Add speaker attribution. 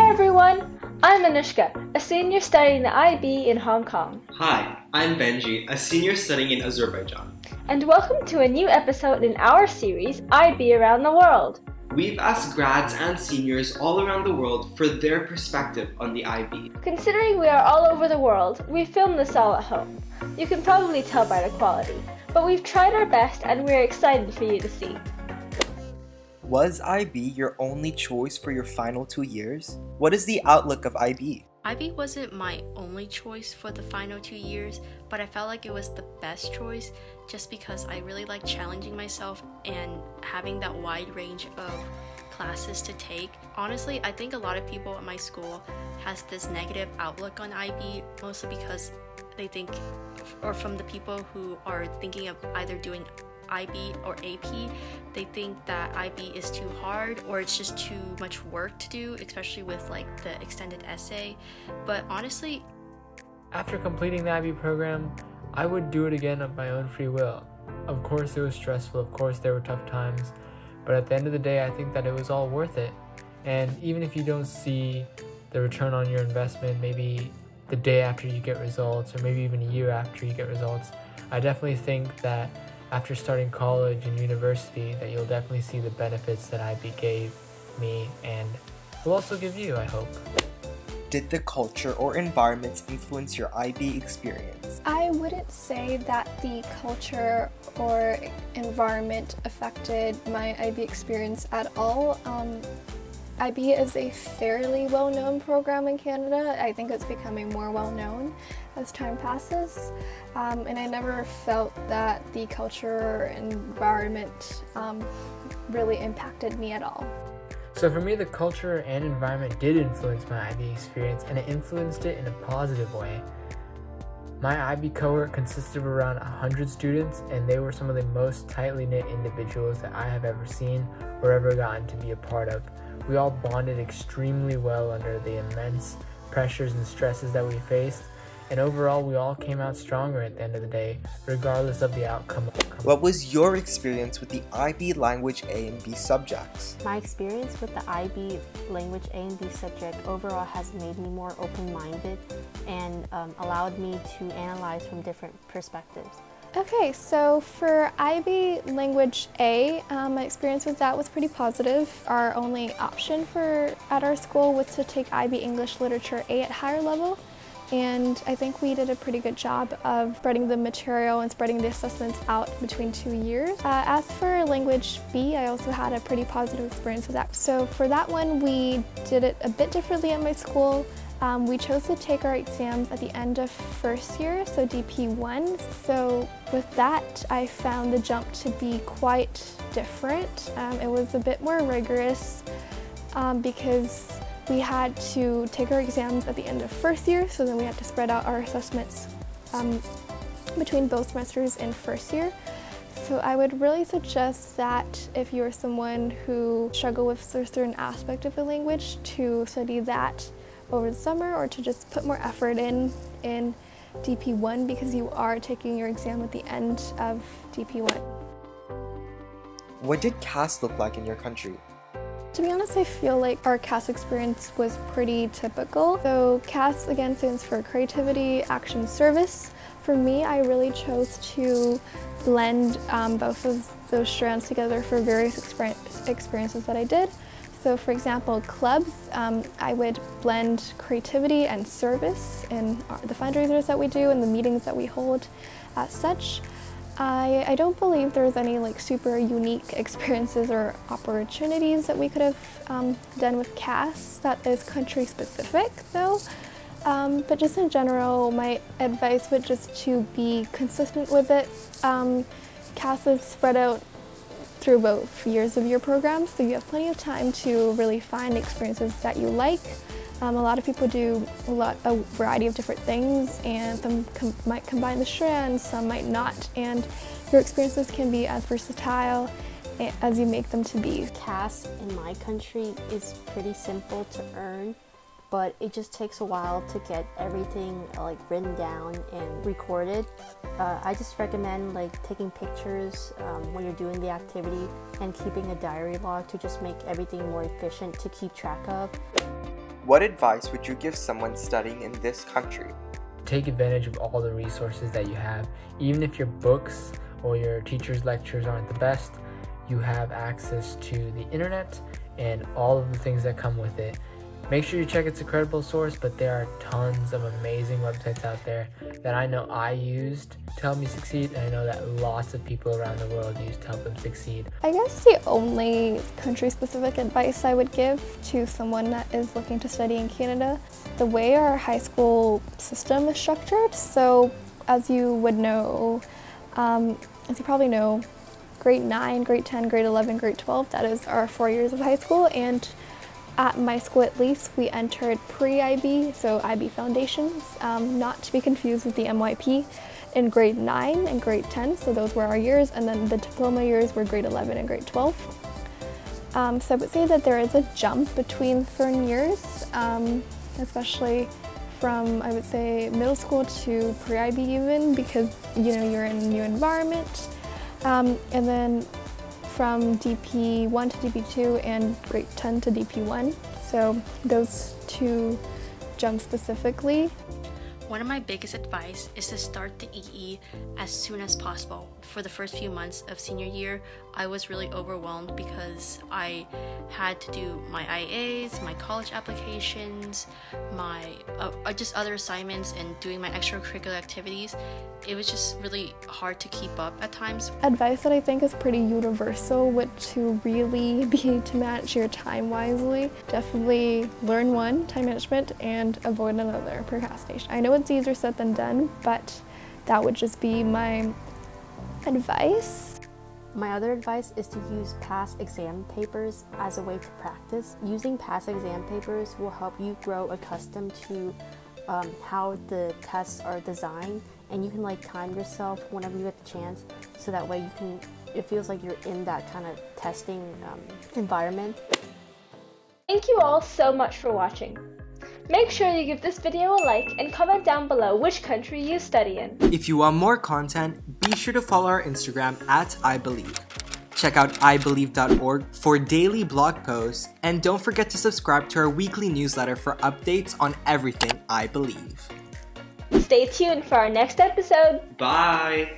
Speaker 1: Hi everyone, I'm Anoushka, a senior studying the IB in Hong Kong.
Speaker 2: Hi, I'm Benji, a senior studying in Azerbaijan.
Speaker 1: And welcome to a new episode in our series, IB Around the World.
Speaker 2: We've asked grads and seniors all around the world for their perspective on the IB.
Speaker 1: Considering we are all over the world, we filmed this all at home. You can probably tell by the quality, but we've tried our best and we're excited for you to see.
Speaker 3: Was IB your only choice for your final 2 years? What is the outlook of IB?
Speaker 4: IB wasn't my only choice for the final 2 years, but I felt like it was the best choice just because I really like challenging myself and having that wide range of classes to take. Honestly, I think a lot of people at my school has this negative outlook on IB, mostly because they think, or from the people who are thinking of either doing IB or AP, they think that IB is too hard or it's just too much work to do, especially with like the extended essay. But honestly,
Speaker 5: after completing the IB program, I would do it again of my own free will. Of course it was stressful, of course there were tough times, but at the end of the day I think that it was all worth it. And even if you don't see the return on your investment, maybe the day after you get results or maybe even a year after you get results, I definitely think that after starting college and university that you'll definitely see the benefits that IB gave me and will also give you, I hope.
Speaker 3: Did the culture or environments influence your IB experience?
Speaker 6: I wouldn't say that the culture or environment affected my IB experience at all. IB is a fairly well-known program in Canada. I think it's becoming more well-known as time passes, and I never felt that the culture or environment really impacted me at all.
Speaker 5: So for me, the culture and environment did influence my IB experience, and it influenced it in a positive way. My IB cohort consisted of around 100 students, and they were some of the most tightly knit individuals that I have ever seen or ever gotten to be a part of. We all bonded extremely well under the immense pressures and stresses that we faced, and overall we all came out stronger at the end of the day, regardless of the outcome.
Speaker 3: What was your experience with the IB Language A and B subjects?
Speaker 7: My experience with the IB Language A and B subject overall has made me more open-minded and allowed me to analyze from different perspectives.
Speaker 6: Okay, so for IB Language A, my experience with that was pretty positive. Our only option at our school was to take IB English Literature A at higher level, and I think we did a pretty good job of spreading the material and spreading the assessments out between 2 years. As for Language B, I also had a pretty positive experience with that. So for that one, we did it a bit differently at my school. We chose to take our exams at the end of first year, so DP1. So with that, I found the jump to be quite different. It was a bit more rigorous because we had to take our exams at the end of first year, so then we had to spread out our assessments between both semesters in first year. So I would really suggest that if you're someone who struggles with a certain aspect of the language, to study that over the summer or to just put more effort in DP1 because you are taking your exam at the end of DP1.
Speaker 3: What did CAS look like in your country?
Speaker 6: To be honest, I feel like our CAS experience was pretty typical. So CAS again stands for Creativity, Action, Service. For me, I really chose to blend both of those strands together for various experiences that I did. So for example, clubs, I would blend creativity and service in the fundraisers that we do and the meetings that we hold as such. I don't believe there's any like super unique experiences or opportunities that we could have done with CAS that is country specific though. But just in general, my advice would just to be consistent with it. CAS is spread out through both years of your program, so you have plenty of time to really find experiences that you like. A lot of people do a variety of different things, and some might combine the strands, some might not, and your experiences can be as versatile as you make them to be.
Speaker 7: CAS in my country is pretty simple to earn, but it just takes a while to get everything like written down and recorded. I just recommend like taking pictures when you're doing the activity and keeping a diary log to just make everything more efficient to keep track of.
Speaker 3: What advice would you give someone studying in this country?
Speaker 5: Take advantage of all the resources that you have. Even if your books or your teacher's lectures aren't the best, you have access to the internet and all of the things that come with it. Make sure you check it's a credible source, but there are tons of amazing websites out there that I know I used to help me succeed, and I know that lots of people around the world use to help them succeed.
Speaker 6: I guess the only country-specific advice I would give to someone that is looking to study in Canada, the way our high school system is structured. So as you would know, as you probably know, grade 9, grade 10, grade 11, grade 12, that is our 4 years of high school, and at my school at least, we entered pre-IB, so IB Foundations, not to be confused with the MYP, in grade 9 and grade 10, so those were our years, and then the diploma years were grade 11 and grade 12. So I would say that there is a jump between certain years, especially from, I would say, middle school to pre-IB even, because, you know, you're in a new environment, and then from DP1 to DP2 and grade 10 to DP1. So those two jumps specifically.
Speaker 4: One of my biggest advice is to start the EE as soon as possible. For the first few months of senior year, I was really overwhelmed because I had to do my IAs, my college applications, my just other assignments, and doing my extracurricular activities. It was just really hard to keep up at times.
Speaker 6: Advice that I think is pretty universal would to really be to manage your time wisely. Definitely learn one, time management, and avoid another, procrastination. I know it's easier said than done, but that would just be my advice.
Speaker 7: My other advice is to use past exam papers as a way to practice. Using past exam papers will help you grow accustomed to how the tests are designed, and you can like time yourself whenever you get the chance, so that way it feels like you're in that kind of testing environment.
Speaker 1: Thank you all so much for watching. Make sure you give this video a like and comment down below which country you study in.
Speaker 3: If you want more content, be sure to follow our Instagram at IBlieve. Check out IBlieve.org for daily blog posts, and don't forget to subscribe to our weekly newsletter for updates on everything IBlieve.
Speaker 1: Stay tuned for our next episode.
Speaker 2: Bye!